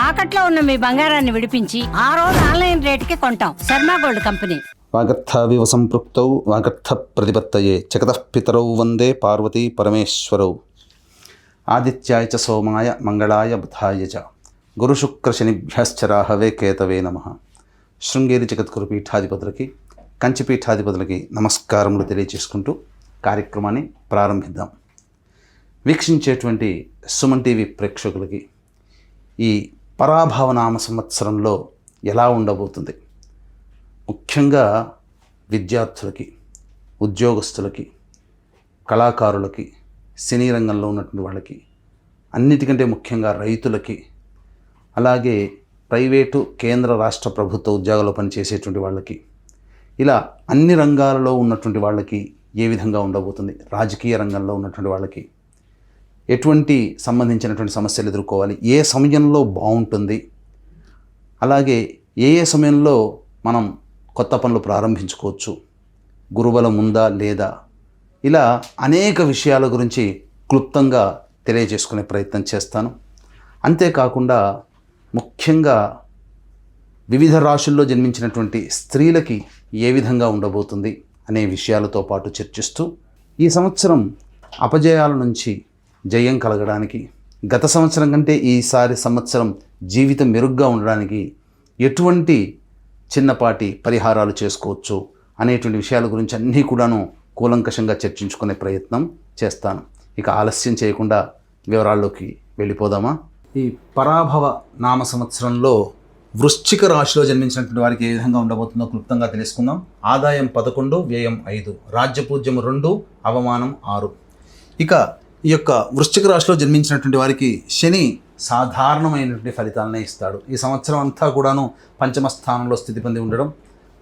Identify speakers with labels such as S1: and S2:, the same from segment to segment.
S1: తాకట్లో ఉన్న మీ బంగారాన్ని విడిపించి ఆ రోజు ఆన్లైన్ రేటుకి కొంటాం. Sharma gold company.
S2: వాగర్థావివ సంపృక్తౌ వాగర్థ ప్రతిపత్తయే జగతః పితరౌ వందే పార్వతీ పరమేశ్వరౌ. ఆదిత్యాయ చ సోమాయ మంగళాయ బుధాయ చ గురుశుక్రశనిభ్యశ్చ రాహవే కేతవే నమః. శృంగేరి జగద్గురు పీఠాధిపతులకి, కంచి పీఠాధిపతులకి నమస్కారములు తెలియజేసుకుంటూ కార్యక్రమాన్ని ప్రారంభిద్దాం. వీక్షించేటువంటి సుమన్ టీవీ ప్రేక్షకులకి ఈ పరాభవనామ సంవత్సరంలో ఎలా ఉండబోతుంది, ముఖ్యంగా విద్యార్థులకి, ఉద్యోగస్తులకి, కళాకారులకి, సినీ రంగంలో ఉన్నటువంటి వాళ్ళకి, అన్నిటికంటే ముఖ్యంగా రైతులకి, అలాగే ప్రైవేటు కేంద్ర రాష్ట్ర ప్రభుత్వ ఉద్యోగాల్లో పనిచేసేటువంటి వాళ్ళకి, ఇలా అన్ని రంగాలలో ఉన్నటువంటి వాళ్ళకి ఏ విధంగా ఉండబోతుంది, రాజకీయ రంగంలో ఉన్నటువంటి వాళ్ళకి ఎటువంటి సంబంధించినటువంటి సమస్యలు ఎదుర్కోవాలి, ఏ సమయంలో బాగుంటుంది, అలాగే ఏ సమయంలో మనం కొత్త పనులు ప్రారంభించుకోవచ్చు, గురుబలం ఉందా లేదా, ఇలా అనేక విషయాల గురించి క్లుప్తంగా తెలియజేసుకునే ప్రయత్నం చేస్తాను. అంతేకాకుండా ముఖ్యంగా వివిధ రాశుల్లో జన్మించినటువంటి స్త్రీలకి ఏ విధంగా ఉండబోతుంది అనే విషయాలతో పాటు చర్చిస్తూ, ఈ సంవత్సరం అపజయాల నుంచి జయం కలగడానికి, గత సంవత్సరం కంటే ఈసారి సంవత్సరం జీవితం మెరుగ్గా ఉండడానికి ఎటువంటి చిన్నపాటి పరిహారాలు చేసుకోవచ్చు అనేటువంటి విషయాల గురించి అన్నీ కూడాను కూలంకషంగా చర్చించుకునే ప్రయత్నం చేస్తాను. ఇక ఆలస్యం చేయకుండా వివరాల్లోకి వెళ్ళిపోదామా. ఈ పరాభవ నామ సంవత్సరంలో వృశ్చిక రాశిలో జన్మించినటువంటి వారికి ఏ విధంగా ఉండబోతుందో క్లుప్తంగా తెలుసుకుందాం. ఆదాయం 11, వ్యయం 5, రాజ్యపూజ్యం 2, అవమానం 6. ఇక ఈ యొక్క వృశ్చిక రాశిలో జన్మించినటువంటి వారికి శని సాధారణమైనటువంటి ఫలితాలనే ఇస్తాడు. ఈ సంవత్సరం అంతా కూడాను పంచమ స్థానంలో స్థితి పొంది ఉండడం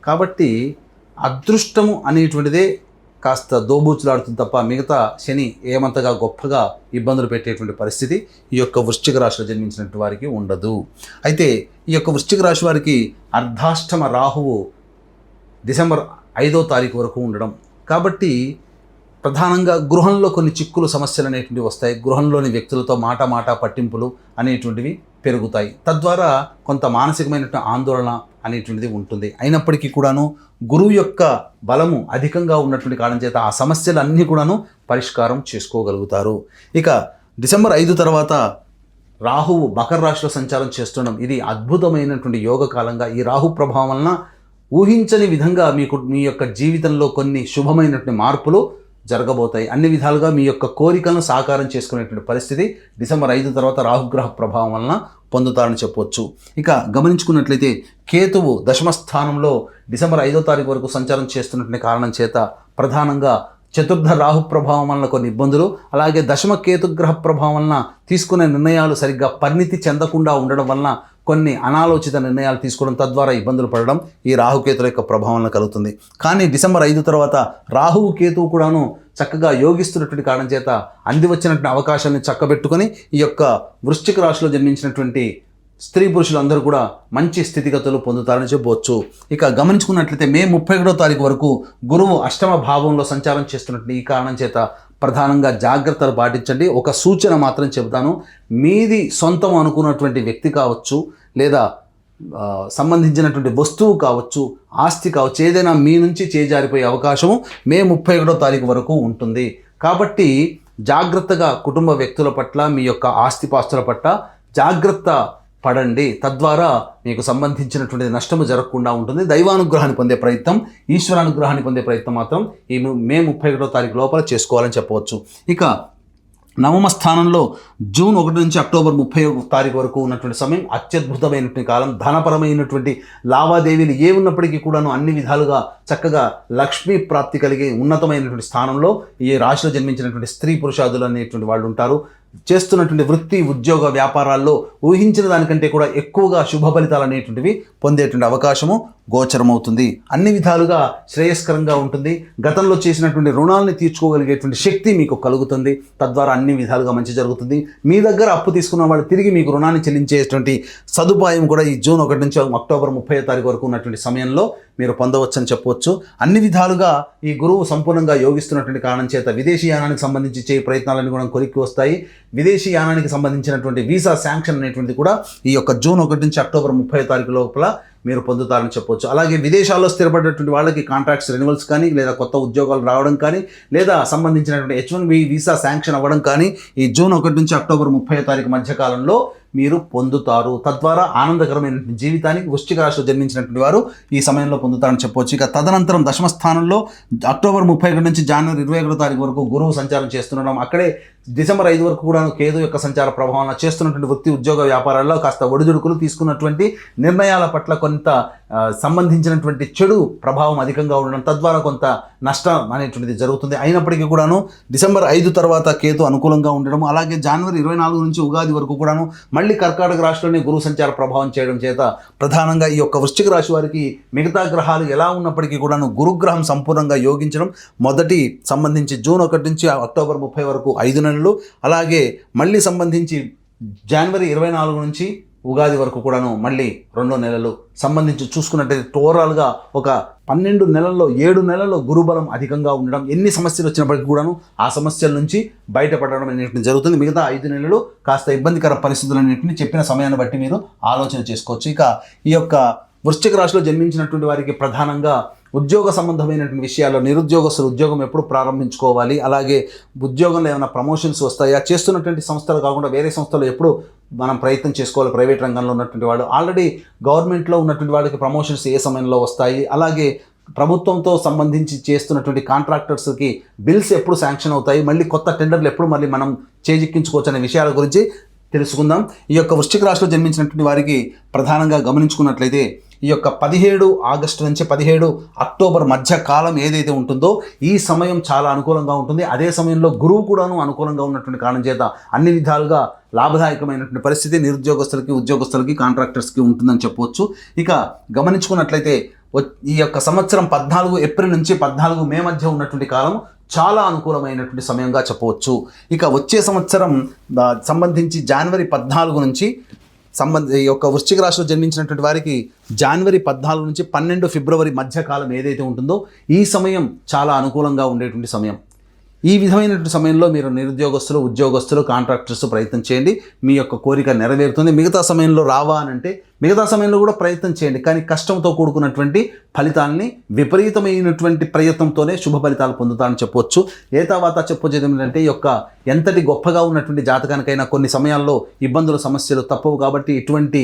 S2: కాబట్టి అదృష్టము అనేటువంటిదే కాస్త దోబూచులాడుతుంది తప్ప మిగతా శని ఏమంతగా గొప్పగా ఇబ్బందులు పెట్టేటువంటి పరిస్థితి ఈ యొక్క వృశ్చిక రాశిలో జన్మించినటువంటి వారికి ఉండదు. అయితే ఈ యొక్క వృశ్చిక రాశి వారికి అర్ధాష్టమ రాహువు డిసెంబర్ 5వ తారీఖు వరకు ఉండడం కాబట్టి ప్రధానంగా గృహంలో కొన్ని చిక్కులు, సమస్యలు అనేటువంటివి వస్తాయి. గృహంలోని వ్యక్తులతో మాట పట్టింపులు అనేటువంటివి పెరుగుతాయి. తద్వారా కొంత మానసికమైనటువంటి ఆందోళన అనేటువంటిది ఉంటుంది. అయినప్పటికీ కూడాను గురువు యొక్క బలము అధికంగా ఉన్నటువంటి కారణం చేత ఆ సమస్యలు అన్నీ కూడాను పరిష్కారం చేసుకోగలుగుతారు. ఇక డిసెంబర్ 5 తర్వాత రాహువు మకర రాశిలో సంచారం చేస్తుండడం ఇది అద్భుతమైనటువంటి యోగ కాలంగా, ఈ రాహు ప్రభావం వలన ఊహించని విధంగా మీ యొక్క జీవితంలో కొన్ని శుభమైనటువంటి మార్పులు జరగబోతాయి. అన్ని విధాలుగా మీ యొక్క కోరికలను సాకారం చేసుకునేటువంటి పరిస్థితి డిసెంబర్ 5 తర్వాత రాహుగ్రహ ప్రభావం వలన పొందుతారని చెప్పవచ్చు. ఇక గమనించుకున్నట్లయితే కేతువు దశమ స్థానంలో డిసెంబర్ 5వ తారీఖు వరకు సంచారం చేస్తున్నటువంటి కారణం చేత ప్రధానంగా చతుర్థ రాహు ప్రభావం వలన కొన్ని ఇబ్బందులు, అలాగే దశమ కేతుగ్రహ ప్రభావం వలన తీసుకునే నిర్ణయాలు సరిగ్గా పరిణితి చెందకుండా ఉండడం వలన కొన్ని అనాలోచిత నిర్ణయాలు తీసుకోవడం, తద్వారా ఇబ్బందులు పడడం ఈ రాహుకేతుల యొక్క ప్రభావం కలుగుతుంది. కానీ డిసెంబర్ 5 తర్వాత రాహువు కేతువు కూడాను చక్కగా యోగిస్తున్నటువంటి కారణం చేత అంది వచ్చినటువంటి అవకాశాలను చక్కబెట్టుకొని ఈ యొక్క వృశ్చిక రాశిలో జన్మించినటువంటి స్త్రీ పురుషులందరూ కూడా మంచి స్థితిగతులు పొందుతారని చెప్పవచ్చు. ఇక గమనించుకున్నట్లయితే మే 31వ తారీఖు వరకు గురువు అష్టమ భావంలో సంచారం చేస్తున్నటువంటి ఈ కారణం చేత ప్రధానంగా జాగ్రత్తలు పాటించండి. ఒక సూచన మాత్రం చెబుతాను, మీది సొంతం అనుకున్నటువంటి వ్యక్తి కావచ్చు, లేదా సంబంధించినటువంటి వస్తువు కావచ్చు, ఆస్తి కావచ్చు, ఏదైనా మీ నుంచి చేజారిపోయే అవకాశము మే 31వ తారీఖు వరకు ఉంటుంది. కాబట్టి జాగ్రత్తగా కుటుంబ వ్యక్తుల పట్ల, మీ యొక్క ఆస్తిపాస్తుల పట్ల జాగ్రత్త పడండి. తద్వారా మీకు సంబంధించినటువంటి నష్టము జరగకుండా ఉంటుంది. దైవానుగ్రహాన్ని పొందే ప్రయత్నం, ఈశ్వరానుగ్రహాన్ని పొందే ప్రయత్నం మాత్రం ఈ మే 31వ తారీఖు లోపల చేసుకోవాలని చెప్పవచ్చు. ఇక నవమ స్థానంలో జూన్ 1 నుంచి అక్టోబర్ 30వ తారీఖు వరకు ఉన్నటువంటి సమయం అత్యద్భుతమైనటువంటి కాలం. ధనపరమైనటువంటి లావాదేవీలు ఏ ఉన్నప్పటికీ కూడాను అన్ని విధాలుగా చక్కగా లక్ష్మీ ప్రాప్తి కలిగి ఉన్నతమైనటువంటి స్థానంలో ఈ రాశిలో జన్మించినటువంటి స్త్రీ పురుషాదులు అనేటువంటి వాళ్ళు ఉంటారు. చేస్తున్నటువంటి వృత్తి, ఉద్యోగ, వ్యాపారాల్లో ఊహించిన దానికంటే కూడా ఎక్కువగా శుభ ఫలితాలు అనేటువంటివి పొందేటువంటి అవకాశము గోచరమవుతుంది. అన్ని విధాలుగా శ్రేయస్కరంగా ఉంటుంది. గతంలో చేసినటువంటి రుణాలని తీర్చుకోగలిగేటువంటి శక్తి మీకు కలుగుతుంది. తద్వారా అన్ని విధాలుగా మంచి జరుగుతుంది. మీ దగ్గర అప్పు తీసుకున్న వాళ్ళు తిరిగి మీకు రుణాన్ని చెల్లించేటువంటి సదుపాయం కూడా ఈ జూన్ 1 నుంచి అక్టోబర్ 30 తారీఖు వరకు ఉన్నటువంటి సమయంలో మీరు పొందవచ్చని చెప్పవచ్చు. అన్ని విధాలుగా ఈ గురువు సంపూర్ణంగా యోగిస్తున్నటువంటి కారణం చేత విదేశీ యానానికి సంబంధించి చేయ ప్రయత్నాలన్నీ కూడా కొలిక్కి వస్తాయి. విదేశీ యానానికి సంబంధించినటువంటి వీసా శాంక్షన్ అనేటువంటిది కూడా ఈ యొక్క జూన్ 1 నుంచి అక్టోబర్ 30 తారీఖు లోపల మీరు పొందుతారని చెప్పవచ్చు. అలాగే విదేశాల్లో స్థిరపడినటువంటి వాళ్ళకి కాంట్రాక్ట్స్ రెన్యువల్స్ కానీ, లేదా కొత్త ఉద్యోగాలు రావడం కానీ, లేదా సంబంధించినటువంటి H1B వీసా శాంక్షన్ అవ్వడం కానీ ఈ జూన్ 1 నుంచి అక్టోబర్ 30 తారీఖు మధ్యకాలంలో మీరు పొందుతారు. తద్వారా ఆనందకరమైన జీవితానికి వృశ్చిక రాశిలో జన్మించినటువంటి వారు ఈ సమయంలో పొందుతారని చెప్పవచ్చు. ఇక తదనంతరం దశమ స్థానంలో అక్టోబర్ 31 నుంచి జనవరి 21 తారీఖు వరకు గురువు సంచారం చేస్తుండడం, అక్కడే డిసెంబర్ 5 వరకు కూడా కేతు యొక్క సంచార ప్రభావం చేస్తున్నటువంటి వృత్తి ఉద్యోగ వ్యాపారాల్లో కాస్త ఒడిదుడుకులు, తీసుకున్నటువంటి నిర్ణయాల పట్ల కొంత సంబంధించినటువంటి చెడు ప్రభావం అధికంగా ఉండడం, తద్వారా కొంత నష్టం అనేటువంటిది జరుగుతుంది. అయినప్పటికీ కూడాను డిసెంబర్ 5 తర్వాత కేతు అనుకూలంగా ఉండడం, అలాగే జనవరి 24 నుంచి ఉగాది వరకు కూడాను మళ్ళీ కర్కాటక రాశిలోనే గురు సంచార ప్రభావం చేయడం చేత ప్రధానంగా ఈ యొక్క వృశ్చిక రాశి వారికి మిగతా గ్రహాలు ఎలా ఉన్నప్పటికీ కూడాను గురుగ్రహం సంపూర్ణంగా యోగించడం, మొదటి సంబంధించి జూన్ 1 నుంచి అక్టోబర్ 30 వరకు 5 నెలలు, అలాగే మళ్ళీ సంబంధించి జనవరి 24 నుంచి ఉగాది వరకు కూడాను మళ్ళీ 2 నెలలు సంబంధించి చూసుకున్నట్టయితే ఓవరాల్గా ఒక 12 నెలల్లో 7 నెలల్లో గురుబలం అధికంగా ఉండడం, ఎన్ని సమస్యలు వచ్చినప్పటికీ కూడాను ఆ సమస్యల నుంచి బయటపడడం అనేటువంటి జరుగుతుంది. మిగతా 5 నెలలు కాస్త ఇబ్బందికర పరిస్థితులు అనేటివి చెప్పిన సమయాన్ని బట్టి మీరు ఆలోచన చేసుకోవచ్చు. ఇక ఈ యొక్క వృశ్చిక రాశిలో జన్మించినటువంటి వారికి ప్రధానంగా ఉద్యోగ సంబంధమైనటువంటి విషయాల్లో నిరుద్యోగస్తులు ఉద్యోగం ఎప్పుడు ప్రారంభించుకోవాలి, అలాగే ఉద్యోగంలో ఏమైనా ప్రమోషన్స్ వస్తాయా, చేస్తున్నటువంటి సంస్థలు కాకుండా వేరే సంస్థలు ఎప్పుడు మనం ప్రయత్నం చేసుకోవాలి, ప్రైవేట్ రంగంలో ఉన్నటువంటి వాళ్ళు, ఆల్రెడీ గవర్నమెంట్లో ఉన్నటువంటి వాళ్ళకి ప్రమోషన్స్ ఏ సమయంలో వస్తాయి, అలాగే ప్రభుత్వంతో సంబంధించి చేస్తున్నటువంటి కాంట్రాక్టర్స్కి బిల్స్ ఎప్పుడు శాంక్షన్ అవుతాయి, మళ్ళీ కొత్త టెండర్లు ఎప్పుడు మళ్ళీ మనం చేజిక్కించుకోవచ్చు అనే విషయాల గురించి తెలుసుకుందాం. ఈ యొక్క వృశ్చిక రాశిలో జన్మించినటువంటి వారికి ప్రధానంగా గమనించుకున్నట్లయితే ఈ యొక్క 17 ఆగస్టు నుంచి 17 అక్టోబర్ మధ్య కాలం ఏదైతే ఉంటుందో ఈ సమయం చాలా అనుకూలంగా ఉంటుంది. అదే సమయంలో గురువు కూడాను అనుకూలంగా ఉన్నటువంటి కారణం చేత అన్ని విధాలుగా లాభదాయకమైనటువంటి పరిస్థితి నిరుద్యోగస్తులకి, ఉద్యోగస్తులకి, కాంట్రాక్టర్స్కి ఉంటుందని చెప్పవచ్చు. ఇక గమనించుకున్నట్లయితే ఈ యొక్క సంవత్సరం 14 ఏప్రిల్ నుంచి 14 మే మధ్య ఉన్నటువంటి కాలం చాలా అనుకూలమైనటువంటి సమయంగా చెప్పవచ్చు. ఇక వచ్చే సంవత్సరం సంబంధించి జనవరి 14 నుంచి ఈ యొక్క వృశ్చిక రాశిలో జన్మించినటువంటి వారికి జనవరి 14 నుంచి 12 ఫిబ్రవరి మధ్య కాలం ఏదైతే ఉంటుందో ఈ సమయం చాలా అనుకూలంగా ఉండేటువంటి సమయం. ఈ విధమైనటువంటి సమయంలో మీరు నిరుద్యోగస్తులు, ఉద్యోగస్తులు, కాంట్రాక్టర్స్ ప్రయత్నం చేయండి, మీ యొక్క కోరిక నెరవేరుతుంది. మిగతా సమయంలో రావా అని అంటే మిగతా సమయంలో కూడా ప్రయత్నం చేయండి, కానీ కష్టంతో కూడుకున్నటువంటి ఫలితాలని విపరీతమైనటువంటి ప్రయత్నంతోనే శుభ ఫలితాలు పొందుతారని చెప్పవచ్చు. ఏతావాత చెప్పొచ్చేది ఏంటంటే ఈ యొక్క ఎంతటి గొప్పగా ఉన్నటువంటి జాతకానికైనా కొన్ని సమయాల్లో ఇబ్బందులు, సమస్యలు తప్పవు. కాబట్టి ఇటువంటి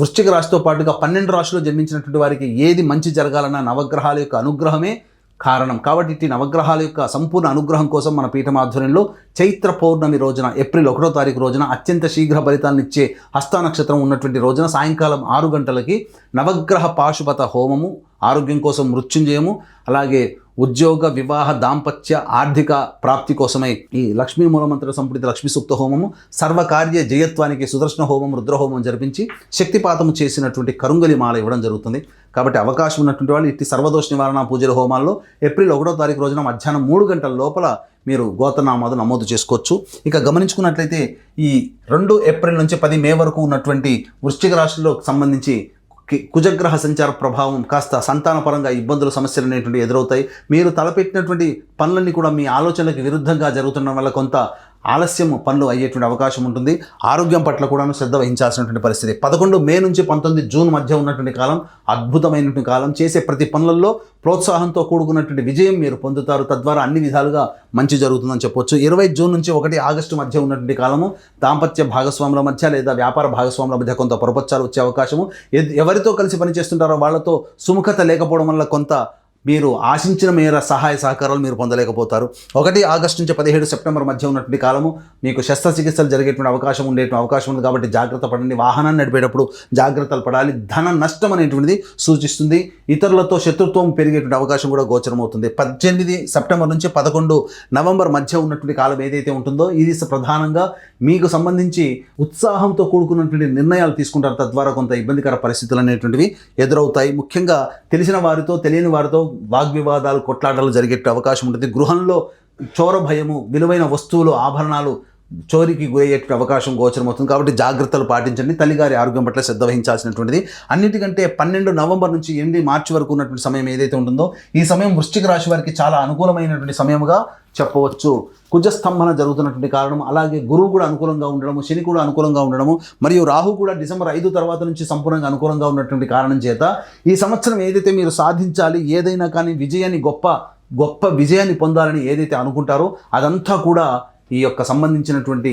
S2: వృశ్చిక రాశితో పాటుగా 12 రాశిలో జన్మించినటువంటి వారికి ఏది మంచి జరగాలన్నా నవగ్రహాల యొక్క అనుగ్రహమే కారణం. కాబట్టి ఇట్టి నవగ్రహాల యొక్క సంపూర్ణ అనుగ్రహం కోసం మన పీఠం ఆధ్వర్యంలో చైత్ర పౌర్ణమి రోజున ఏప్రిల్ 1వ తారీఖు రోజున అత్యంత శీఘ్ర ఫలితాలను ఇచ్చే హస్త నక్షత్రం ఉన్నటువంటి రోజున సాయంకాలం 6 గంటలకి నవగ్రహ పాశుపత హోమము, ఆరోగ్యం కోసం మృత్యుంజయము, అలాగే ఉద్యోగ, వివాహ, దాంపత్య, ఆర్థిక ప్రాప్తి కోసమై ఈ లక్ష్మీ మూలమంత్ర సంపుటిత లక్ష్మీ సూక్త హోమము, సర్వకార్య జయత్వానికి సుదర్శన హోమం, రుద్రహోమం జరిపించి శక్తిపాతము చేసినటువంటి కరుంగలి మాల ఇవ్వడం జరుగుతుంది. కాబట్టి అవకాశం ఉన్నటువంటి వాళ్ళు ఇట్టి సర్వదోష నివారణ పూజల హోమాల్లో ఏప్రిల్ 1వ తారీఖు రోజున మధ్యాహ్నం 3 గంటల లోపల మీరు గోత్రనామాలు నమోదు చేసుకోవచ్చు. ఇక గమనించుకున్నట్లయితే ఈ 2 ఏప్రిల్ నుంచి 10 మే వరకు ఉన్నటువంటి వృశ్చిక రాశిలో సంబంధించి కుజగ్రహ సంచార ప్రభావం కాస్త సంతానపరంగా ఇబ్బందులు, సమస్యలు అనేటువంటి ఎదురవుతాయి. మీరు తలపెట్టినటువంటి పనులన్నీ కూడా మీ ఆలోచనలకు విరుద్ధంగా జరుగుతుండడం వల్ల కొంత ఆలస్యం పనులు అయ్యేటువంటి అవకాశం ఉంటుంది. ఆరోగ్యం పట్ల కూడా శ్రద్ధ వహించాల్సినటువంటి పరిస్థితి. 11 మే నుంచి 19 జూన్ మధ్య ఉన్నటువంటి కాలం అద్భుతమైనటువంటి కాలం. చేసే ప్రతి పనులలో ప్రోత్సాహంతో కూడుకున్నటువంటి విజయం మీరు పొందుతారు. తద్వారా అన్ని విధాలుగా మంచి జరుగుతుందని చెప్పొచ్చు. 20 జూన్ నుంచి 1 ఆగస్టు మధ్య ఉన్నటువంటి కాలము దాంపత్య భాగస్వాముల మధ్య లేదా వ్యాపార భాగస్వాముల మధ్య కొంత పొరపచ్చాలు వచ్చే అవకాశము. ఎవరితో కలిసి పనిచేస్తుంటారో వాళ్ళతో సుముఖత లేకపోవడం వల్ల కొంత మీరు ఆశించిన మేర సహాయ సహకారాలు మీరు పొందలేకపోతారు. 1 ఆగస్టు నుంచి 17 సెప్టెంబర్ మధ్య ఉన్నటువంటి కాలము మీకు శస్త్రచికిత్సలు జరిగేటువంటి అవకాశం ఉంది కాబట్టి జాగ్రత్త పడండి. వాహనాన్ని నడిపేటప్పుడు జాగ్రత్తలు పడాలి. ధన నష్టం అనేటువంటిది సూచిస్తుంది. ఇతరులతో శత్రుత్వం పెరిగేటువంటి అవకాశం కూడా గోచరమవుతుంది. 18 సెప్టెంబర్ నుంచి 11 నవంబర్ మధ్య ఉన్నటువంటి కాలం ఏదైతే ఉంటుందో ఇది ప్రధానంగా మీకు సంబంధించి ఉత్సాహంతో కూడుకున్నటువంటి నిర్ణయాలు తీసుకుంటారు. తద్వారా కొంత ఇబ్బందికర పరిస్థితులు అనేటువంటివి ఎదురవుతాయి. ముఖ్యంగా తెలిసిన వారితో తెలియని వారితో వాగ్వివాదాలు కొట్లాటలు జరిగే అవకాశం ఉంటుంది. గృహంలో చోర భయము, విలువైన వస్తువులు ఆభరణాలు చోరీకి గురయ్యేటువంటి అవకాశం గోచరమవుతుంది. కాబట్టి జాగ్రత్తలు పాటించండి. తల్లిగారి ఆరోగ్యం పట్ల శ్రద్ధ వహించాల్సినటువంటిది. అన్నిటికంటే 12 నవంబర్ నుంచి 8 మార్చి వరకు ఉన్నటువంటి సమయం ఏదైతే ఉంటుందో ఈ సమయం వృశ్చిక రాశి వారికి చాలా అనుకూలమైనటువంటి సమయముగా చెప్పవచ్చు. కుజస్తంభన జరుగుతున్నటువంటి కారణం, అలాగే గురువు కూడా అనుకూలంగా ఉండడము, శని కూడా అనుకూలంగా ఉండడము, మరియు రాహు కూడా డిసెంబర్ 5 తర్వాత నుంచి సంపూర్ణంగా అనుకూలంగా ఉన్నటువంటి కారణం చేత ఈ సంవత్సరం ఏదైతే మీరు సాధించాలి, ఏదైనా కానీ విజయాన్ని గొప్ప విజయాన్ని పొందాలని ఏదైతే అనుకుంటారో అదంతా కూడా ఈ యొక్క సంబంధించినటువంటి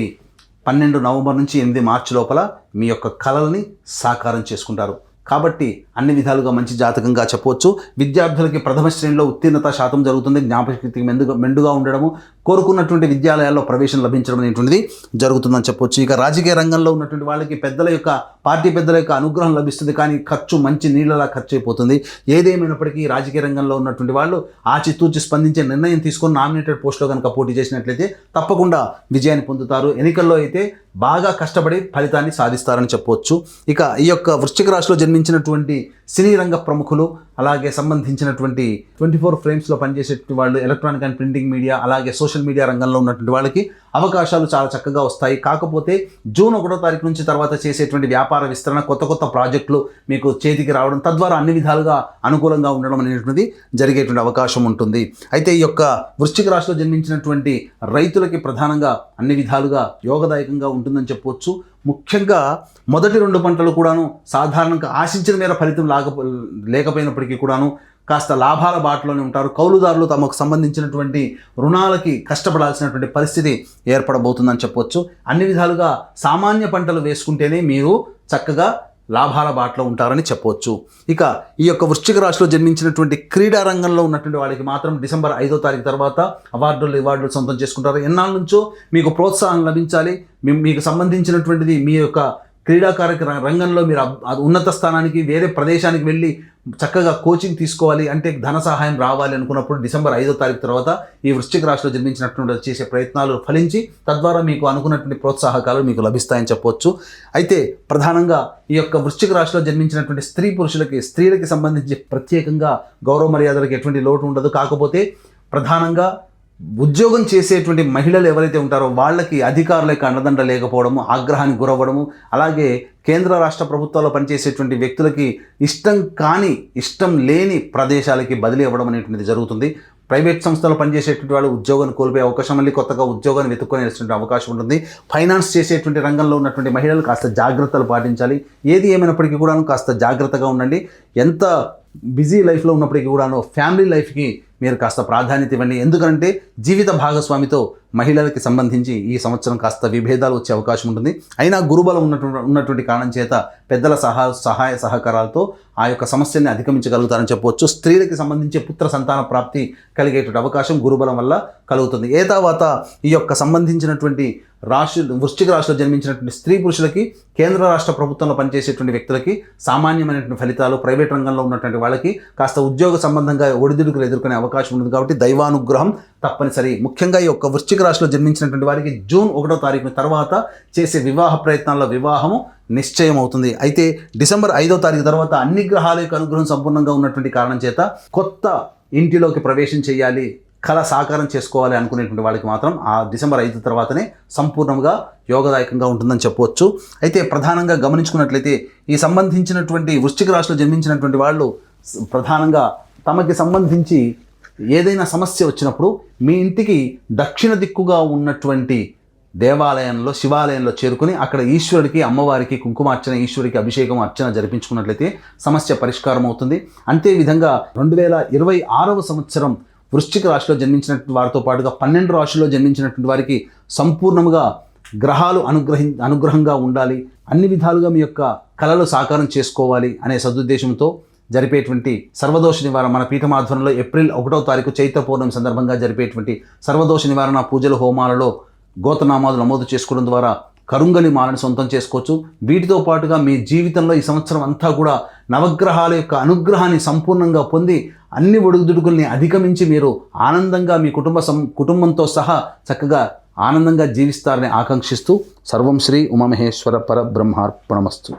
S2: 12 నవంబర్ నుంచి 8 మార్చి లోపల మీ యొక్క కలల్ని సాకారం చేసుకుంటారు. కాబట్టి అన్ని విధాలుగా మంచి జాతకంగా చెప్పవచ్చు. విద్యార్థులకి ప్రథమ శ్రేణిలో ఉత్తీర్ణత శాతం జరుగుతుంది. జ్ఞాపకశక్తికి మెండుగా ఉండడము, కోరుకున్నటువంటి విద్యాలయాల్లో ప్రవేశం లభించడం అనేటువంటిది జరుగుతుందని చెప్పొచ్చు. ఇక రాజకీయ రంగంలో ఉన్నటువంటి వాళ్ళకి పార్టీ పెద్దల యొక్క అనుగ్రహం లభిస్తుంది. కానీ ఖర్చు మంచి నీళ్ళలా ఖర్చు అయిపోతుంది. ఏదేమైనప్పటికీ రాజకీయ రంగంలో ఉన్నటువంటి వాళ్ళు ఆచితూచి స్పందించే నిర్ణయం తీసుకొని నామినేటెడ్ పోస్టులో కనుక పోటీ చేసినట్లయితే తప్పకుండా విజయాన్ని పొందుతారు. ఎన్నికల్లో అయితే బాగా కష్టపడి ఫలితాన్ని సాధిస్తారని చెప్పవచ్చు. ఇక ఈ యొక్క వృశ్చిక రాశిలో జన్మించినటువంటి సినీ రంగ ప్రముఖులు, అలాగే సంబంధించినటువంటి 24 ఫ్రేమ్స్లో పనిచేసే వాళ్ళు, ఎలక్ట్రానిక్ అండ్ ప్రింటింగ్ మీడియా, అలాగే సోషల్ మీడియా రంగంలో ఉన్నటువంటి వాళ్ళకి అవకాశాలు చాలా చక్కగా వస్తాయి. కాకపోతే జూన్ 1వ తారీఖు నుంచి తర్వాత చేసేటువంటి వ్యాపార విస్తరణ, కొత్త ప్రాజెక్టులు మీకు చేతికి రావడం, తద్వారా అన్ని విధాలుగా అనుకూలంగా ఉండడం అనేటువంటిది జరిగేటువంటి అవకాశం ఉంటుంది. అయితే ఈ యొక్క వృశ్చిక రాశిలో జన్మించినటువంటి రైతులకి ప్రధానంగా అన్ని విధాలుగా యోగదాయకంగా ఉంటుందని చెప్పవచ్చు. ముఖ్యంగా మొదటి 2 పంటలు కూడాను సాధారణంగా ఆశించిన మేర ఫలితం లేకపోయినప్పటికీ కూడాను కాస్త లాభాల బాటలోనే ఉంటారు. కౌలుదారులు తమకు సంబంధించినటువంటి రుణాలకి కష్టపడాల్సినటువంటి పరిస్థితి ఏర్పడబోతుందని చెప్పవచ్చు. అన్ని విధాలుగా సామాన్య పంటలు వేసుకుంటేనే మీరు చక్కగా లాభాల బాటలో ఉంటారని చెప్పవచ్చు. ఇక ఈ యొక్క వృశ్చిక రాశిలో జన్మించినటువంటి క్రీడా రంగంలో ఉన్నటువంటి వాళ్ళకి మాత్రం డిసెంబర్ 5వ తారీఖు తర్వాత అవార్డులు సొంతం చేసుకుంటారు. ఎన్నాళ్ళ నుంచో మీకు ప్రోత్సాహం లభించాలి, మీకు సంబంధించినటువంటిది మీ యొక్క క్రీడాకారక రంగంలో మీరు ఉన్నత స్థానానికి, వేరే ప్రదేశానికి వెళ్ళి చక్కగా కోచింగ్ తీసుకోవాలి అంటే ధన సహాయం రావాలి అనుకున్నప్పుడు డిసెంబర్ 5వ తారీఖు తర్వాత ఈ వృశ్చిక రాశిలో జన్మించినటువంటి చేసే ప్రయత్నాలు ఫలించి తద్వారా మీకు అనుకున్నటువంటి ప్రోత్సాహకాలు మీకు లభిస్తాయని చెప్పవచ్చు. అయితే ప్రధానంగా ఈ యొక్క వృశ్చిక రాశిలో జన్మించినటువంటి స్త్రీలకి సంబంధించి ప్రత్యేకంగా గౌరవ మర్యాదలకు ఎటువంటి లోటు ఉండదు. కాకపోతే ప్రధానంగా ఉద్యోగం చేసేటువంటి మహిళలు ఎవరైతే ఉంటారో వాళ్ళకి అధికారుల యొక్క అండదండ లేకపోవడము, ఆగ్రహానికి గురవ్వడము, అలాగే కేంద్ర రాష్ట్ర ప్రభుత్వాల్లో పనిచేసేటువంటి వ్యక్తులకి ఇష్టం లేని ప్రదేశాలకి బదిలీ అవ్వడం అనేటువంటిది జరుగుతుంది. ప్రైవేట్ సంస్థలో పనిచేసేటువంటి వాళ్ళు ఉద్యోగాన్ని కోల్పోయే అవకాశం, మళ్ళీ కొత్తగా ఉద్యోగాన్ని వెతుక్కునేటువంటి అవకాశం ఉంటుంది. ఫైనాన్స్ చేసేటువంటి రంగంలో ఉన్నటువంటి మహిళలు కాస్త జాగ్రత్తలు పాటించాలి. ఏది ఏమైనప్పటికీ కూడా కాస్త జాగ్రత్తగా ఉండండి. ఎంత బిజీ లైఫ్లో ఉన్నప్పటికీ కూడాను ఫ్యామిలీ లైఫ్కి మీరు కాస్త ప్రాధాన్యత ఇవ్వండి. ఎందుకంటే జీవిత భాగస్వామితో మహిళలకి సంబంధించి ఈ సంవత్సరం కాస్త విభేదాలు వచ్చే అవకాశం ఉంటుంది. అయినా గురుబలం ఉన్నటువంటి కారణం చేత పెద్దల సహాయ సహకారాలతో ఆ యొక్క సమస్యని అధిగమించగలుగుతారని చెప్పవచ్చు. స్త్రీలకి సంబంధించి పుత్ర సంతాన ప్రాప్తి కలిగేటువంటి అవకాశం గురుబలం వల్ల కలుగుతుంది. తర్వాత ఈ యొక్క సంబంధించినటువంటి వృశ్చిక రాశిలో జన్మించినటువంటి స్త్రీ పురుషులకి కేంద్ర రాష్ట్ర ప్రభుత్వంలో పనిచేసేటువంటి వ్యక్తులకి సామాన్యమైనటువంటి ఫలితాలు, ప్రైవేట్ రంగంలో ఉన్నటువంటి వాళ్ళకి కాస్త ఉద్యోగ సంబంధంగా ఒడిదుడుకులు ఎదుర్కొనే అవకాశం ఉంటుంది. కాబట్టి దైవానుగ్రహం తప్పనిసరి. ముఖ్యంగా ఈ యొక్క వృశ్చిక రాశిలో జన్మించినటువంటి వారికి జూన్ 1వ తారీఖు తర్వాత చేసే వివాహ ప్రయత్నాల్లో వివాహము నిశ్చయం అవుతుంది. అయితే డిసెంబర్ 5వ తారీఖు తర్వాత అన్ని గ్రహాల యొక్క అనుగ్రహం సంపూర్ణంగా ఉన్నటువంటి కారణం చేత కొత్త ఇంటిలోకి ప్రవేశం చేయాలి, కళ సాకారం చేసుకోవాలి అనుకునేటువంటి వాళ్ళకి మాత్రం ఆ డిసెంబర్ 5 తర్వాతనే సంపూర్ణంగా యోగదాయకంగా ఉంటుందని చెప్పవచ్చు. అయితే ప్రధానంగా గమనించుకున్నట్లయితే ఈ సంబంధించినటువంటి వృశ్చిక రాశిలో జన్మించినటువంటి వాళ్ళు ప్రధానంగా తమకి సంబంధించి ఏదైనా సమస్య వచ్చినప్పుడు మీ ఇంటికి దక్షిణ దిక్కుగా ఉన్నటువంటి దేవాలయంలో, శివాలయంలో చేరుకుని అక్కడ ఈశ్వరుడికి, అమ్మవారికి కుంకుమార్చన, ఈశ్వరుడికి అభిషేకం, అర్చన జరిపించుకున్నట్లయితే సమస్య పరిష్కారం అవుతుంది. అంతేవిధంగా 2026వ సంవత్సరం వృశ్చిక రాశిలో జన్మించినటువంటి వారితో పాటుగా 12 రాశుల్లో జన్మించినటువంటి వారికి సంపూర్ణంగా గ్రహాలు అనుగ్రహంగా ఉండాలి, అన్ని విధాలుగా మీ యొక్క కళలు సాకారం చేసుకోవాలి అనే సదుద్దేశంతో జరిపేటువంటి సర్వదోష నివారణ మన పీఠమాధ్వర్యంలో ఏప్రిల్ 1వ తారీఖు చైత్ర పౌర్ణమి సందర్భంగా జరిపేటువంటి సర్వదోష నివారణ పూజలు హోమాలలో గోత్రనామాలు నమోదు చేసుకోవడం ద్వారా కరుంగలి మాలను సొంతం చేసుకోవచ్చు. వీటితో పాటుగా మీ జీవితంలో ఈ సంవత్సరం అంతా కూడా నవగ్రహాల యొక్క అనుగ్రహాన్ని సంపూర్ణంగా పొంది అన్ని ఒడుగుదుడుకుల్ని అధిగమించి మీరు ఆనందంగా మీ కుటుంబంతో సహా చక్కగా ఆనందంగా జీవిస్తారని ఆకాంక్షిస్తూ సర్వం శ్రీ ఉమామహేశ్వర పరబ్రహ్మార్పణమస్తు.